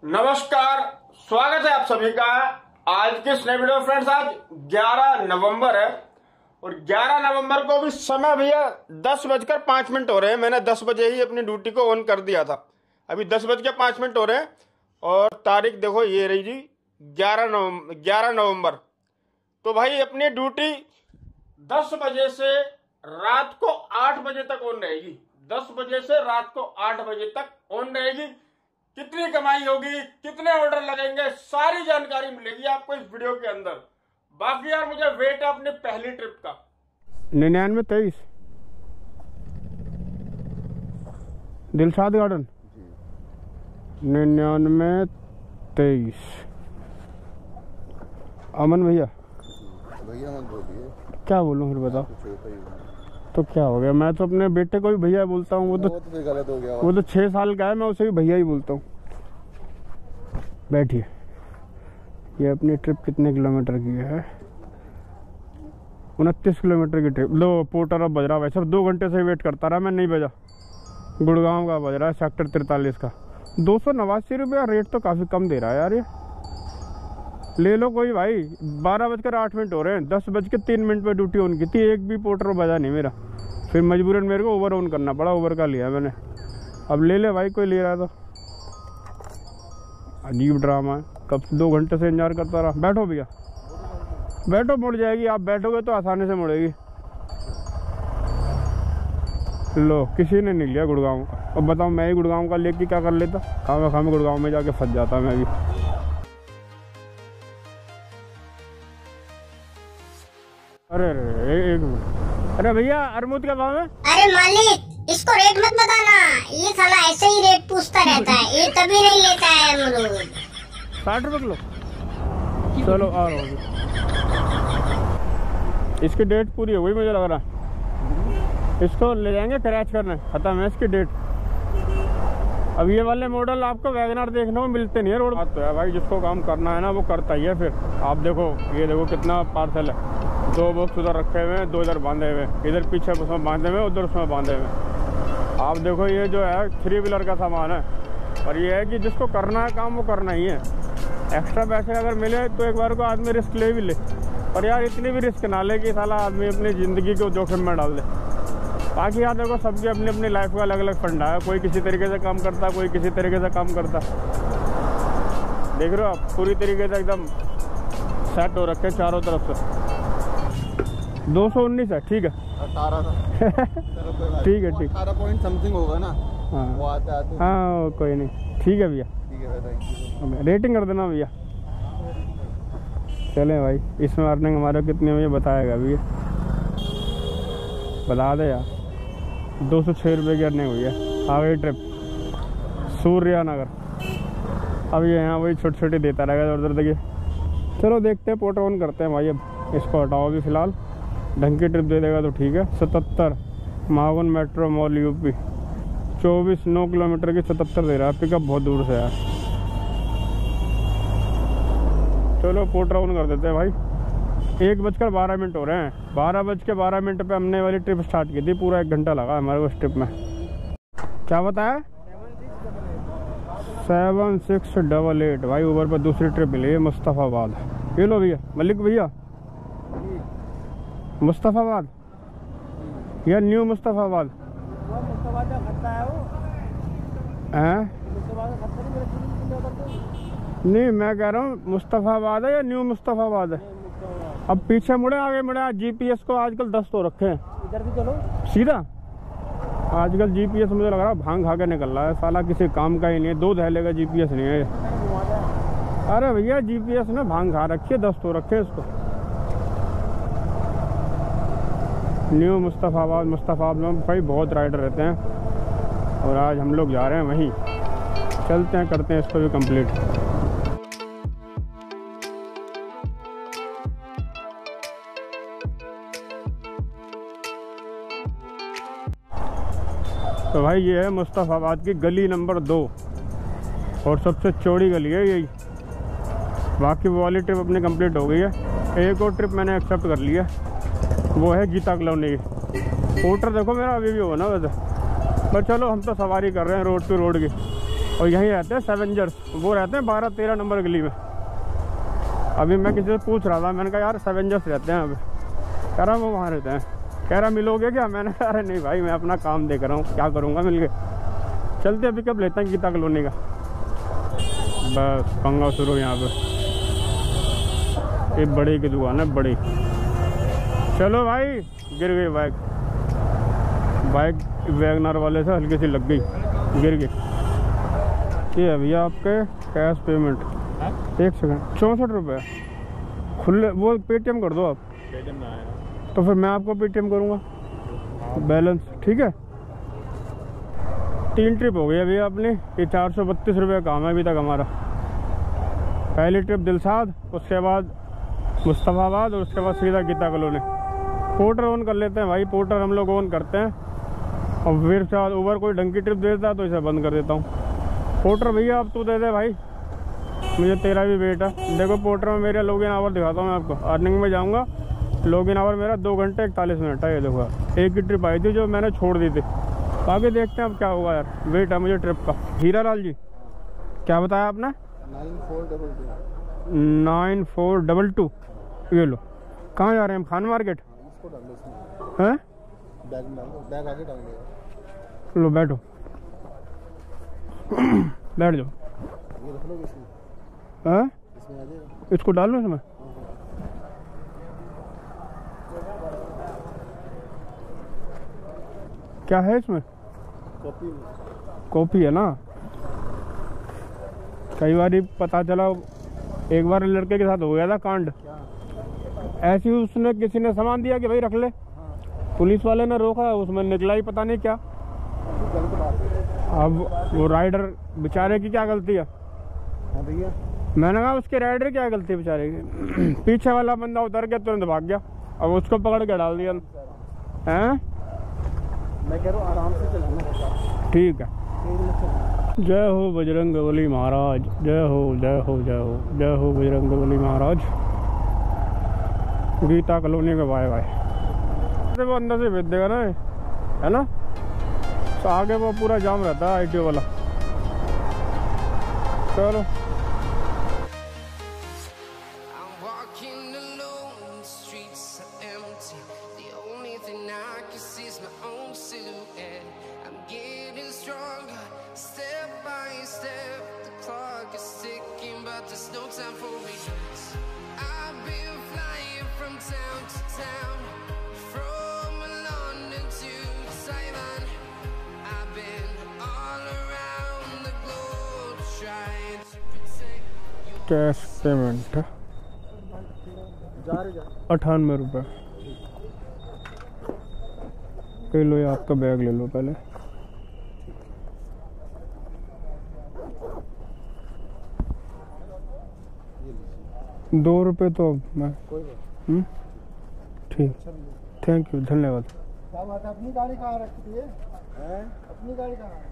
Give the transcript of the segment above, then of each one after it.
नमस्कार, स्वागत है आप सभी का आज के इस नए वीडियो में। फ्रेंड्स, आज 11 नवंबर है और 11 नवंबर को भी समय भैया 10:05 हो रहे हैं। मैंने 10 बजे ही अपनी ड्यूटी को ऑन कर दिया था। अभी 10:05 हो रहे हैं और तारीख देखो ये रही जी 11 नवंबर। तो भाई अपनी ड्यूटी 10 बजे से रात को 8 बजे तक ऑन रहेगी। 10 बजे से रात को 8 बजे तक ऑन रहेगी। कितनी कमाई होगी, कितने ऑर्डर लगेंगे, सारी जानकारी मिलेगी आपको इस वीडियो के अंदर। बाकी यार मुझे वेट है अपनी पहली ट्रिप का 9923 दिलशाद गार्डन 9923। अमन भैया मत बोलिए। क्या बोलूं फिर बताओ। तो क्या हो गया, मैं तो अपने बेटे को भी भैया बोलता हूँ। वो तो गलत हो गया। वो तो 6 साल का है, मैं उसे भी भैया ही बोलता हूँ। बैठिए। ये अपनी ट्रिप कितने किलोमीटर की है? 29 किलोमीटर की ट्रिप। लो पोर्टर अब बज रहा भाई सब। 2 घंटे से वेट करता रहा मैं, नहीं बजा। गुड़गांव का बज रहा है, सेक्टर 43 का। 289 रुपया रेट तो काफ़ी कम दे रहा है यार। ये ले लो कोई भाई। 12:08 हो रहे हैं। 10:03 पे ड्यूटी ऑन की थी, एक भी पोर्टर बजा नहीं मेरा। फिर मजबूरन मेरे को ओवर ऑन करना पड़ा। ओवर का लिया मैंने। अब ले ले भाई, कोई ले रहा है तो। अजीब ड्रामा है, कब से 2 घंटे से इंतजार करता रहा। बैठो भैया, बैठो, मुड़ जाएगी। आप बैठोगे तो आसानी से मुड़ेगी। लो किसी ने नहीं लिया गुड़गांव का। अब बताओ मैं ही गुड़गांव का लेके क्या कर लेता। खाम गुड़गांव में जाके फंस जाता मैं भी। अरे एक मिनट। अरे भैया अरमूद का भाव है? अरे मालिक, इसको रेट मत बताना। ये साला ऐसे ही रेट पूछता रहता है। ये कभी नहीं लेता है अमरूद। 60 रुपये किलो। चलो आ रहा हूँ। इसकी डेट पूरी हो गई मुझे लग रहा है। इसको ले जाएंगे क्रैच करने, खत्म है इसकी डेट। अब ये वाले मॉडल आपको वैगनर देखने को मिलते नहीं है रोड। बात तो है भाई, जिसको काम करना है ना वो करता ही है। फिर आप देखो, ये देखो कितना पार्सल है। 2 बॉक्स उधर रखे हुए हैं, 2 इधर बांधे हुए, इधर पीछे उसमें बांधे हुए, उधर उसमें बांधे हुए। आप देखो ये जो है 3 व्हीलर का सामान है। और ये है कि जिसको करना है काम वो करना ही है। एक्स्ट्रा पैसे अगर मिले तो एक बार को आदमी रिस्क ले भी ले। और यार इतनी भी रिस्क ना ले कि साला आदमी अपनी ज़िंदगी को जोखिम में डाल दे। बाकी यार देखो, सबकी अपनी अपनी लाइफ का अलग अलग फंडा है। कोई किसी तरीके से काम करता, कोई किसी तरीके से काम करता। देख रहे हो आप, पूरी तरीके से एकदम सेट हो रखे चारों तरफ से। 219 है, ठीक है। 18 ठीक है, ठीक। 18 पॉइंट समथिंग होगा ना। हाँ वो आते हाँ, कोई नहीं, ठीक है भैया। ठीक है, थैंक यू। रेटिंग कर देना भैया। चलें भाई, इसमें अर्निंग हमारे कितनी हुई बताएगा भैया, बता दे यार। 206 रुपये की अर्निंग हुई है। आ गई ट्रिप सूर्या नगर। अब ये यहाँ वही छोटी छोटी देता रहेगा उधर देखिए। चलो देखते हैं, पोर्ट ऑन करते हैं भाई। अब इसको हटाओ अभी फ़िलहाल। ढंग की ट्रिप दे देगा तो ठीक है। 77 मावन मेट्रो मॉल यूपी 24 9 किलोमीटर की 77 दे रहा है। पिकअप बहुत दूर से है। चलो पोर्ट ऑन कर देते हैं भाई। 1:12 हो रहे हैं। 12:12 पे हमने वाली ट्रिप स्टार्ट की थी। पूरा 1 घंटा लगा हमारे को इस ट्रिप में। क्या बताया? 7688 भाई। ऊबर पर दूसरी ट्रिप मिली है मुस्तफ़ाबाद। ये लो भैया, मलिक भैया, मुस्तफ़ाबाद या न्यू मुस्तफ़ाबाद हैं? नहीं, मैं कह रहा हूँ मुस्तफ़ाबाद है या न्यू मुस्तफ़ाबाद है? अब पीछे मुड़े आगे मुड़े। जीपीएस को आजकल 10 तो रखे हैं। इधर भी चलो सीधा। आजकल जीपीएस मुझे लग रहा है भांग खा के निकल रहा है साला, किसी काम का ही नहीं है। 2 दहले का जीपीएस नहीं है। अरे भैया जीपीएस ने भांग खा रखी है, 10 तो रखे इसको। न्यू मुस्तफ़ाबाद में भाई बहुत राइडर रहते हैं। और आज हम लोग जा रहे हैं वहीं। चलते हैं, करते हैं इसको भी कंप्लीट। तो भाई ये है मुस्तफ़ाबाद की गली नंबर 2 और सबसे चौड़ी गली है यही। बाकी वो वाली ट्रिप अपनी कंप्लीट हो गई है। एक और ट्रिप मैंने एक्सेप्ट कर लिया, वो है गीता कॉलोनी की। पोर्टर देखो मेरा अभी भी हो ना वैसे। पर चलो हम तो सवारी कर रहे हैं रोड टू रोड की। और यहीं रहते हैं सेवेंजर्स, वो रहते हैं 12-13 नंबर गली में। अभी मैं किसी से पूछ रहा था, मैंने कहा यार सेवेंजर्स रहते हैं अभी, कह रहा वो वहाँ रहते हैं। कह रहा मिलोगे क्या? मैंने कहा अरे नहीं भाई, मैं अपना काम देख रहा हूँ, क्या करूँगा मिल के। चलते अभी कब लेते हैं गीता कॉलोनी का। बस पंगा शुरू यहाँ पे, ये बड़ी की दुकान है बड़ी। चलो भाई, गिर गई बाइक वैगनर वाले से हल्की सी लग गई, गिर गई। ये है भैया आपके कैश पेमेंट। एक सेकंड, 64 रुपये खुले, वो पेटीएम कर दो आप। पेटीएम में आएगा तो फिर मैं आपको पेटीएम करूँगा बैलेंस, ठीक है। 3 ट्रिप हो गई अभी अपनी, ये 432 रुपये काम है अभी तक हमारा। पहली ट्रिप दिलसाद, उसके बाद मुस्तफाबाद और उसके बाद सीधा गीता कॉलोनी। पोर्टर ऑन कर लेते हैं भाई, पोर्टर हम लोग ऑन करते हैं और फिर शायद ऊबर कोई ढंग की ट्रिप देता है तो इसे बंद कर देता हूँ। पोर्टर भैया अब तू दे दे भाई, मुझे तेरा भी वेट है। देखो पोर्टर में मेरा लॉगिन आवर दिखाता हूँ मैं आपको। अर्निंग में जाऊँगा, लॉगिन आवर मेरा 2 घंटे 41 मिनट है। ये देखो एक ही ट्रिप आई थी जो मैंने छोड़ दी थी, आगे देखते हैं अब क्या होगा यार। वेट है मुझे ट्रिप का। हीरा लाल जी क्या बताया आपने? 9422। ये लो, कहाँ जा रहे हैं हम? खान मार्केट हैं? बैग आगे डाल दिया। लो बैठो बैठ जाओ। ये रख लो इसमें। हैं? इसमें आ जाएगा। इसको डाल लो इसमें। क्या है इसमें? कॉपी है ना। कई बार पता चला, एक बार लड़के के साथ हो गया था कांड। ऐसे ही उसने किसी ने सामान दिया कि भाई रख ले, पुलिस वाले ने रोका, उसमें निकला ही पता नहीं क्या। अब वो राइडर बेचारे की क्या गलती है? भैया मैंने कहा उसके राइडर क्या गलती है बेचारे की? पीछे वाला बंदा उतर के तुरंत भाग गया, अब उसको पकड़ के डाल दिया हैं। मैं कह रहा हूँ आराम से चलाना। ठीक है। जय हो बजरंग बली महाराज, जय हो जय हो जय हो जय हो बजरंग बली महाराज। गीता कॉलोनी का बाय बाय। वो अंदर से भेज देगा ना, है ना, तो आगे वो पूरा जाम रहता है ITO वाला। चलो कैश पेमेंट 98 रुपये। ले लो, ये आपका बैग ले लो पहले। ₹2 तो मैं ठीक, थैंक यू, धन्यवाद। अपनी गाड़ी कहाँ रखती है? अपनी गाड़ी कहाँ है?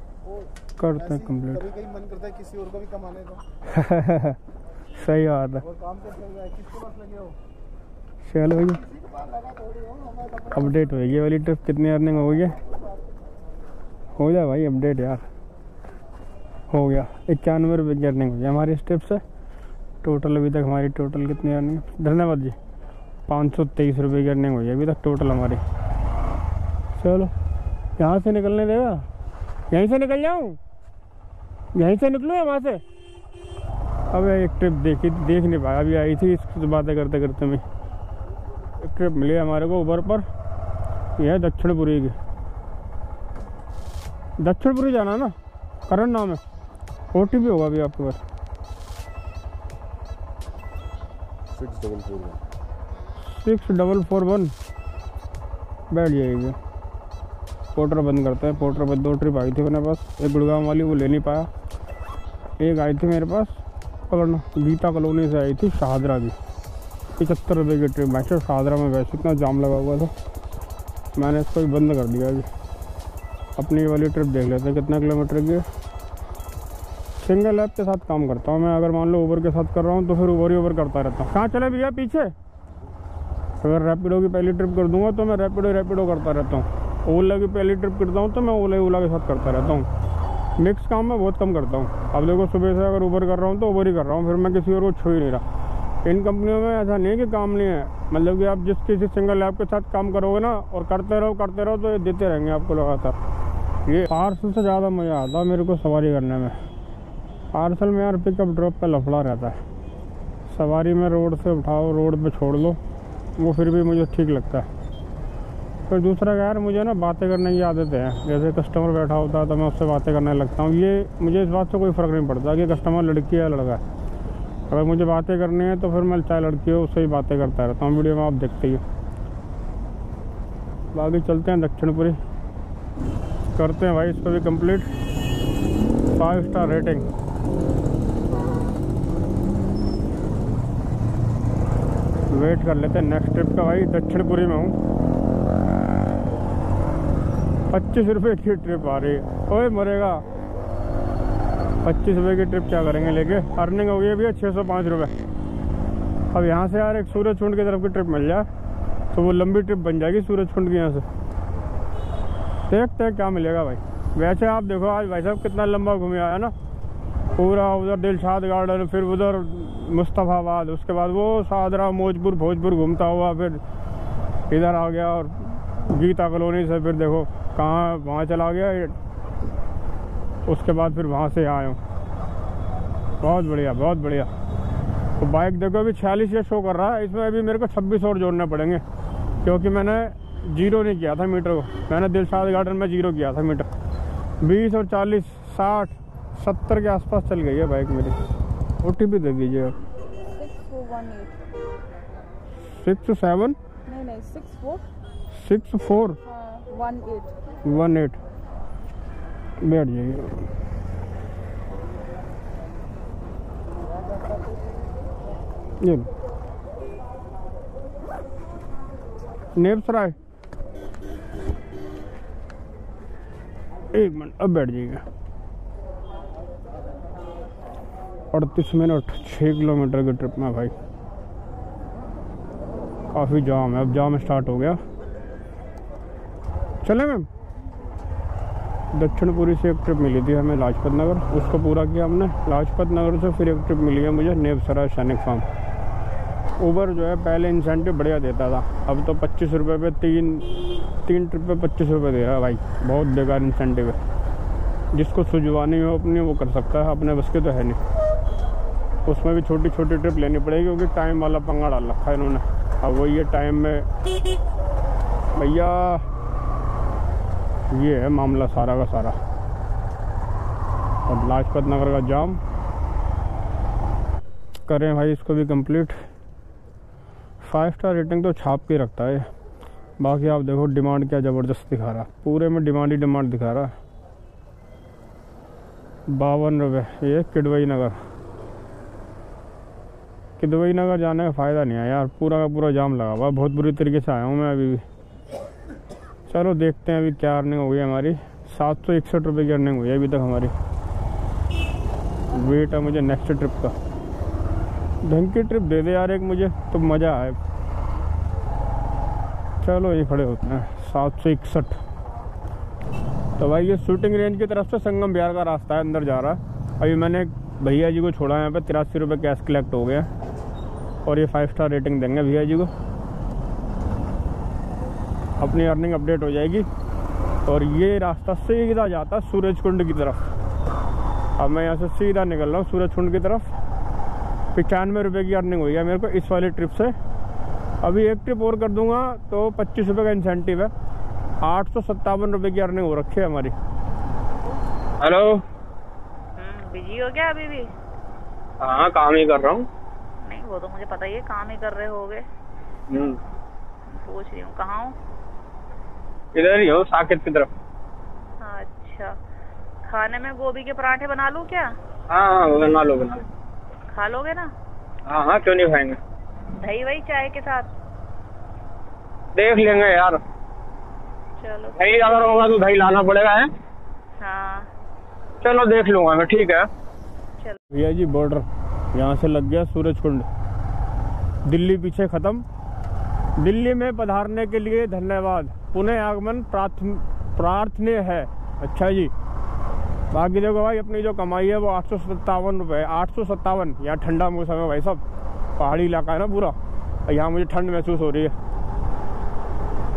करते हैं कंप्लीट। कभी कभी मन करता है किसी और को भी कमाने का। सही बात है। और काम कैसे चल रहा है? किसके पास लगे हो? चलो भैया अपडेट होगी वाली ट्रिप, कितनी अर्निंग हो गई है? हो जाए भाई अपडेट यार। हो गया 91 रुपये की अर्निंग हो गई हमारी इस ट्रिप से। टोटल अभी तक हमारी टोटल कितनी अर्निंग? धन्यवाद जी, 523 रुपये की अर्निंग हुई है अभी तक टोटल हमारी। चलो यहाँ से निकलने देगा? यहीं से निकल जाऊँ? यहीं से निकलूँ या वहाँ से? अब एक ट्रिप देख नहीं पाया, अभी आई थी इसकी बातें करते करते मैं। एक ट्रिप मिली हमारे को ऊबर पर, यह है दक्षिणपुरी की। दक्षिणपुरी जाना ना, करण नाम है। OTP होगा अभी आपके पास। 6441 बैठ जाएगी। पोर्टर बंद करते हैं। पोर्टर पर 2 ट्रिप आई थी मेरे पास, एक गुड़गांव वाली वो ले नहीं पाया, एक आई थी मेरे पास पकड़ना गीता कॉलोनी से आई थी शाहदरा की। 75 रुपये की ट्रिप। मैक्सिमम शाहदरा में वैसे इतना जाम लगा हुआ था, मैंने इसको भी बंद कर दिया। अभी अपनी वाली ट्रिप देख लेते हैं कितना किलोमीटर की। सिंगल ऐप के साथ काम करता हूँ मैं। अगर मान लो ऊबर के साथ कर रहा हूँ तो फिर ऊबर ही ऊबर करता रहता हूँ। कहाँ चले भैया पीछे? अगर रैपिडो की पहली ट्रिप कर दूंगा तो मैं रैपिडो करता रहता हूँ। ओला की पहली ट्रिप करता हूँ तो मैं ओला के साथ करता रहता हूँ। मिक्स काम मैं बहुत कम करता हूँ। अब देखो सुबह से अगर ऊबर कर रहा हूँ तो ऊबर ही कर रहा हूँ, फिर मैं किसी और को छू ही नहीं रहा। इन कंपनियों में ऐसा नहीं है कि काम नहीं है, मतलब कि आप जिस किसी सिंगल ऐप के साथ काम करोगे ना और करते रहो तो ये देते रहेंगे आपको लगातार। ये पार्सल से ज़्यादा मज़ा आता है मेरे को सवारी करने में। पार्सल में यार पिकअप ड्रॉप पे लफड़ा रहता है, सवारी में रोड से उठाओ रोड पे छोड़ लो, वो फिर भी मुझे ठीक लगता है। फिर दूसरा यार मुझे ना बातें करने की आदत है, जैसे कस्टमर बैठा होता है तो मैं उससे बातें करने लगता हूँ। ये मुझे इस बात से कोई फ़र्क नहीं पड़ता कि कस्टमर लड़की है या लड़का है। अगर मुझे बातें करनी है तो फिर मैं चाहे लड़की हो उससे ही बातें करता रहता हूँ। वीडियो में आप देखते ही हो। बाकी चलते हैं दक्षिणपुरी, करते हैं भाई इसको भी कंप्लीट। 5 star rating. वेट कर लेते हैं नेक्स्ट ट्रिप का। भाई दक्षिणपुरी में हूँ, 25 रुपये की ट्रिप आ रही है। ओए मरेगा, 25 रुपये की ट्रिप क्या करेंगे लेके। अर्निंग हो गई भैया 605 रुपये। अब यहाँ से यार एक सूरजकुंड की तरफ की ट्रिप मिल जाए तो वो लंबी ट्रिप बन जाएगी सूरजकुंड की। यहाँ से देखते हैं क्या मिलेगा भाई। वैसे आप देखो आज भाई साहब कितना लंबा घूमे आया ना, पूरा उधर दिलशाद गार्डन, फिर उधर मुस्तफ़ाबाद, उसके बाद वो सादरा मौजपुर भोजपुर घूमता हुआ फिर इधर आ गया और गीता कॉलोनी से फिर देखो कहाँ वहाँ चला गया, उसके बाद फिर वहाँ से आया हूँ। बहुत बढ़िया बहुत बढ़िया। तो बाइक देखो अभी 46 ये शो कर रहा है, इसमें अभी मेरे को 26 और जोड़ने पड़ेंगे क्योंकि मैंने जीरो नहीं किया था मीटर को। मैंने दिलशाद गार्डन में जीरो किया था मीटर। 20 और 40 60 70 के आसपास चल गई है बाइक मेरी। OTP दे दीजिए आप। 6418 नहीं 64 18 बैठ जाइए। ये नेपसराय, 1 मिनट अब बैठ जाइएगा। 38 मिनट 6 किलोमीटर की ट्रिप में भाई काफ़ी जाम है। अब जाम स्टार्ट हो गया। चले मैम। दक्षिणपुरी से एक ट्रिप मिली थी हमें लाजपत नगर, उसको पूरा किया हमने। लाजपत नगर से फिर एक ट्रिप मिली है मुझे नेपसराय सैनिक फार्म। ऊबर जो है पहले इंसेंटिव बढ़िया देता था, अब तो 25 रुपये पे तीन ट्रिप पे 25 रुपये दे रहा है भाई। बहुत बेकार इंसेंटिव है। जिसको सुजवानी हो अपनी वो कर सकता है, अपने बस के तो है नहीं। उसमें भी छोटी छोटी ट्रिप लेनी पड़ेगी क्योंकि टाइम वाला पंगा डाल रखा है इन्होंने। अब वही है टाइम में भैया, ये है मामला सारा का सारा। और लाजपत नगर का जाम करें भाई इसको भी कंप्लीट। 5 स्टार रेटिंग तो छाप के रखता है। बाकी आप देखो डिमांड क्या ज़बरदस्त दिखा रहा, पूरे में डिमांड ही डिमांड दिखा रहा। 52 रुपये। ये किडवई नगर, किडवई नगर जाने का फ़ायदा नहीं है यार, पूरा का पूरा जाम लगा हुआ। बहुत बुरी तरीके से आया हूँ मैं अभी भी। चलो देखते हैं अभी क्या अर्निंग हो गई हमारी। 761 रुपये की अर्निंग हुई है अभी तक हमारी। वेट है मुझे नेक्स्ट ट्रिप का। ढंग की ट्रिप दे दे यार एक मुझे तो मज़ा आए। चलो ये खड़े होते हैं। 761। तो भाई ये शूटिंग रेंज की तरफ से संगम बिहार का रास्ता है, अंदर जा रहा है। अभी मैंने भैया जी को छोड़ा यहाँ पे, 83 रुपये कैश कलेक्ट हो गया और ये 5 स्टार रेटिंग देंगे भैया जी को। अपनी अर्निंग अपडेट हो जाएगी। और ये रास्ता सीधा जाता है सूरजकुंड की तरफ। अब मैं यहाँ से सीधा निकल रहा हूँ सूरजकुंड की तरफ। 95 रुपये की अर्निंग हुई है मेरे को इस वाली ट्रिप से। अभी एक ट्रिप और कर दूंगा तो 25 रुपये का इंसेंटिव है। 857 रुपये की अर्निंग हो रखी है हमारी। हेलो, बिजी हो गया अभी भी? हाँ काम ही कर रहा हूँ। नहीं वो तो मुझे पता ही है, काम ही कर रहे होगे। पूछ रही हूँ कहाँ हो? इधर ही हो साकेत की तरफ। अच्छा, खाने में गोभी के पराठे बना लूँ क्या? हाँ बना लो बना लो। खा लोगे ना? हाँ हाँ क्यों नहीं खाएंगे। दही वही चाय के साथ देख लेंगे यार। चलो दही अगर होगा तो दही लाना पड़ेगा है। हाँ चलो देख लूंगा मैं, ठीक है। चलो भैया जी बॉर्डर यहाँ से लग गया सूरजकुंड। दिल्ली पीछे खत्म। दिल्ली में पधारने के लिए धन्यवाद। पुनः आगमन प्रार्थनीय है। अच्छा जी, बाकी देखो भाई अपनी जो कमाई है वो 857 रुपये, 857। यहाँ ठंडा मौसम है भाई साहब, पहाड़ी इलाका है ना पूरा, यहाँ मुझे ठंड महसूस हो रही है।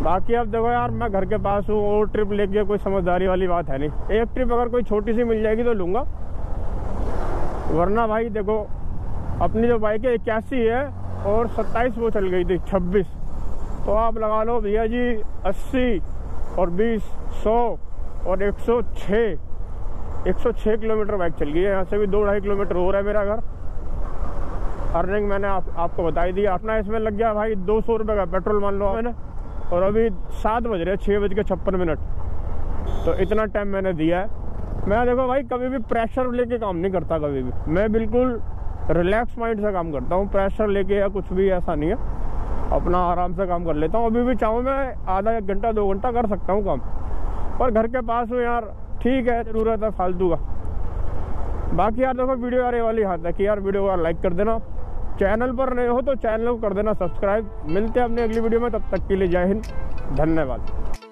बाकी अब देखो यार, मैं घर के पास हूँ और ट्रिप लेके कोई समझदारी वाली बात है नहीं। एक ट्रिप अगर कोई छोटी सी मिल जाएगी तो लूँगा, वरना भाई देखो अपनी जो बाइक है 81 है और 27 वो चल गई थी 26, तो आप लगा लो भैया जी 80 और 20 100 और 106 किलोमीटर बाइक चल गई है। यहाँ से भी 2-2.5 किलोमीटर हो रहा है मेरा घर। अर्निंग मैंने आपको बताई दी। अपना इसमें लग गया भाई 200 रुपये का पेट्रोल मान लो मैंने, और अभी 7 बज रहे हैं, 6:56। तो इतना टाइम मैंने दिया है। मैं देखो भाई कभी भी प्रेशर लेके काम नहीं करता, कभी भी मैं बिल्कुल रिलैक्स माइंड से काम करता हूँ। प्रेशर लेके या कुछ भी ऐसा नहीं है, अपना आराम से काम कर लेता हूँ। अभी भी चाहूँ मैं आधा 1 घंटा 2 घंटा कर सकता हूँ काम, पर घर के पास हूँ यार, ठीक है, ज़रूरत है फालतू का। बाकी यार देखो वीडियो यार ये वाली हाथ है कि यार वीडियो को लाइक कर देना, चैनल पर नए हो तो चैनल को कर देना सब्सक्राइब। मिलते हैं अपनी अगली वीडियो में, तब तक के लिए जय हिंद, धन्यवाद।